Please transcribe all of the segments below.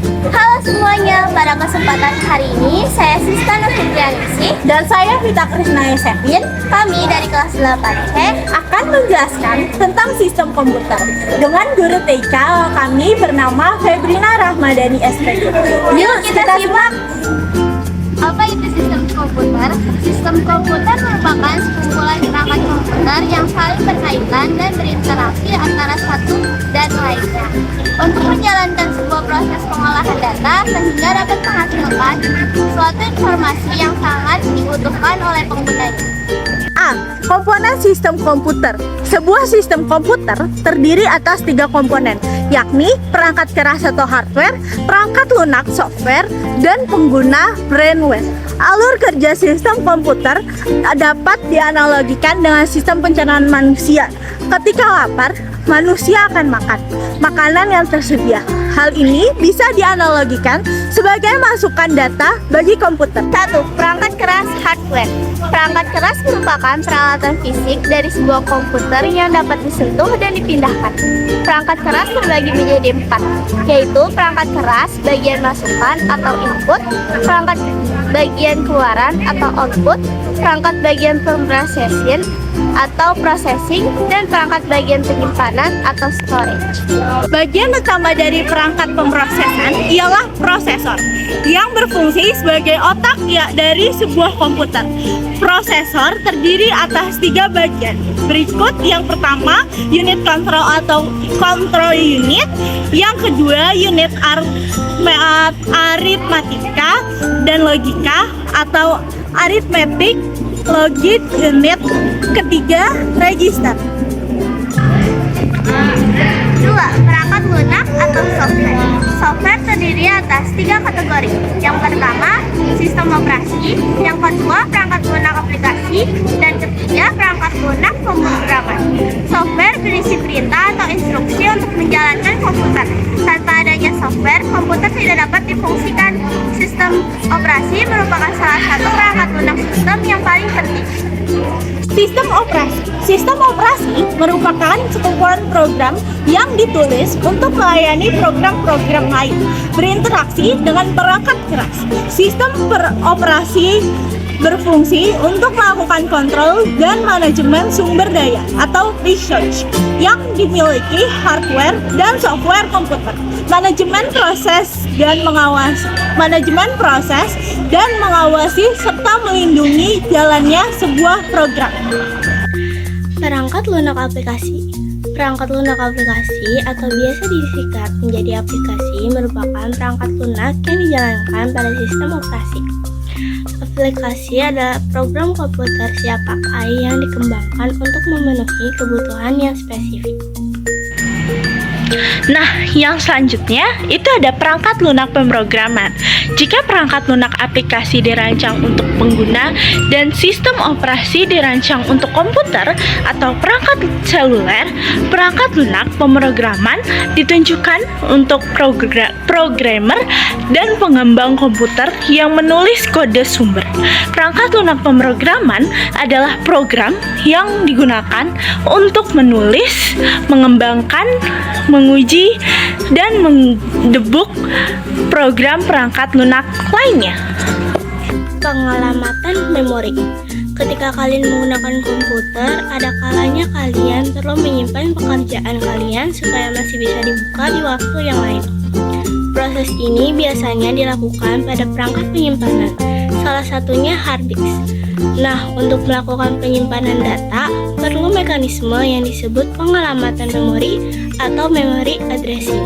Halo semuanya, pada kesempatan hari ini saya Siska Nurfitrianingsih Dan saya Vita Krisna Yosefin. Kami dari kelas 8C Akan menjelaskan tentang sistem komputer dengan guru TK kami bernama Febrina Rahmadani SPD. Yuk kita simak. Apa itu sistem komputer? Sistem komputer merupakan sekumpulan perangkat komputer yang saling berkaitan dan berinteraksi antara satu dan lainnya untuk menjalankan sebuah proses pengolahan data sehingga dapat menghasilkan suatu informasi yang sangat dibutuhkan oleh penggunanya. A. Komponen sistem komputer. Sebuah sistem komputer terdiri atas 3 komponen, yakni perangkat keras atau hardware, perangkat lunak software, dan pengguna brainware. Alur kerja sistem komputer dapat dianalogikan dengan sistem pencernaan manusia. Ketika lapar, manusia akan makan makanan yang tersedia. Hal ini bisa dianalogikan sebagai masukan data bagi komputer. 1. Perangkat keras hardware. Perangkat keras merupakan peralatan fisik dari sebuah komputer yang dapat disentuh dan dipindahkan. Perangkat keras terbagi menjadi 4, yaitu perangkat keras bagian masukan atau input, perangkat bagian keluaran atau output, perangkat bagian pemrosesin atau processing, dan perangkat bagian penyimpanan atau storage. Bagian utama dari perangkat pemrosesan ialah prosesor yang berfungsi sebagai otak dari sebuah komputer. Prosesor terdiri atas 3 bagian. Berikut yang pertama, unit control atau control unit. Yang kedua, unit aritmatika dan logika atau arithmetic logic unit. Ketiga, register. 2. Perangkat lunak atau software. Software terdiri atas 3 kategori. Yang pertama, sistem operasi. Yang kedua, perangkat lunak aplikasi. Dan ketiga, perangkat lunak pemrograman. Software berisi perintah atau instruksi untuk menjalankan komputer. Tanpa adanya software, komputer tidak dapat difungsikan. Sistem operasi merupakan salah satu perangkat lunak sistem yang paling penting. Sistem operasi. Sistem operasi merupakan sekumpulan program yang ditulis untuk melayani program-program lain, berinteraksi dengan perangkat keras. Sistem operasi berfungsi untuk melakukan kontrol dan manajemen sumber daya atau research yang dimiliki hardware dan software komputer. Manajemen proses dan mengawasi serta melindungi jalannya sebuah program. Perangkat lunak aplikasi. Perangkat lunak aplikasi atau biasa disingkat menjadi aplikasi merupakan perangkat lunak yang dijalankan pada sistem operasi. Aplikasi adalah program komputer siap pakai yang dikembangkan untuk memenuhi kebutuhan yang spesifik. Nah, yang selanjutnya itu ada perangkat lunak pemrograman. Jika perangkat lunak aplikasi dirancang untuk pengguna dan sistem operasi dirancang untuk komputer atau perangkat seluler, perangkat lunak pemrograman ditunjukkan untuk programmer dan pengembang komputer yang menulis kode sumber. Perangkat lunak pemrograman adalah program yang digunakan untuk menulis, mengembangkan, menguji, dan mendebug program perangkat lunak lainnya. Pengalamatan memori. Ketika kalian menggunakan komputer, ada kalanya kalian perlu menyimpan pekerjaan kalian supaya masih bisa dibuka di waktu yang lain. Proses ini biasanya dilakukan pada perangkat penyimpanan, salah satunya hard disk. Nah, untuk melakukan penyimpanan data, perlu mekanisme yang disebut pengalamatan memori atau memory addressing.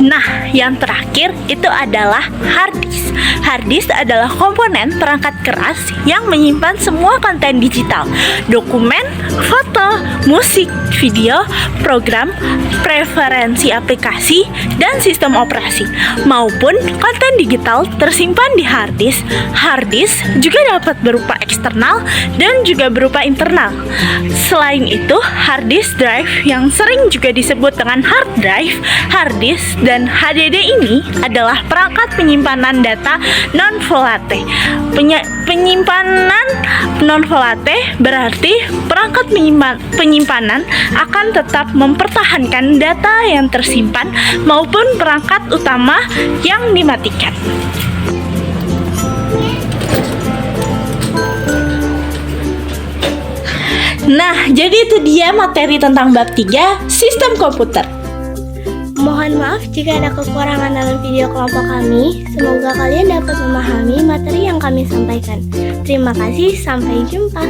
Nah, yang terakhir itu adalah hard disk. Hard disk adalah komponen perangkat keras yang menyimpan semua konten digital, dokumen, foto, musik, video, program, preferensi aplikasi, dan sistem operasi, maupun konten digital tersimpan di hard disk. Hard disk juga dapat berupa eksternal dan juga berupa internal. Selain itu, hard disk drive yang sering juga disebut dengan hard drive, hard disk, dan HDD PDD ini adalah perangkat penyimpanan data non-volatile. Penyimpanan non-volatile berarti perangkat penyimpanan akan tetap mempertahankan data yang tersimpan maupun perangkat utama yang dimatikan. Nah, jadi itu dia materi tentang bab 3, sistem komputer. Mohon maaf jika ada kekurangan dalam video kelompok kami. Semoga kalian dapat memahami materi yang kami sampaikan. Terima kasih, sampai jumpa.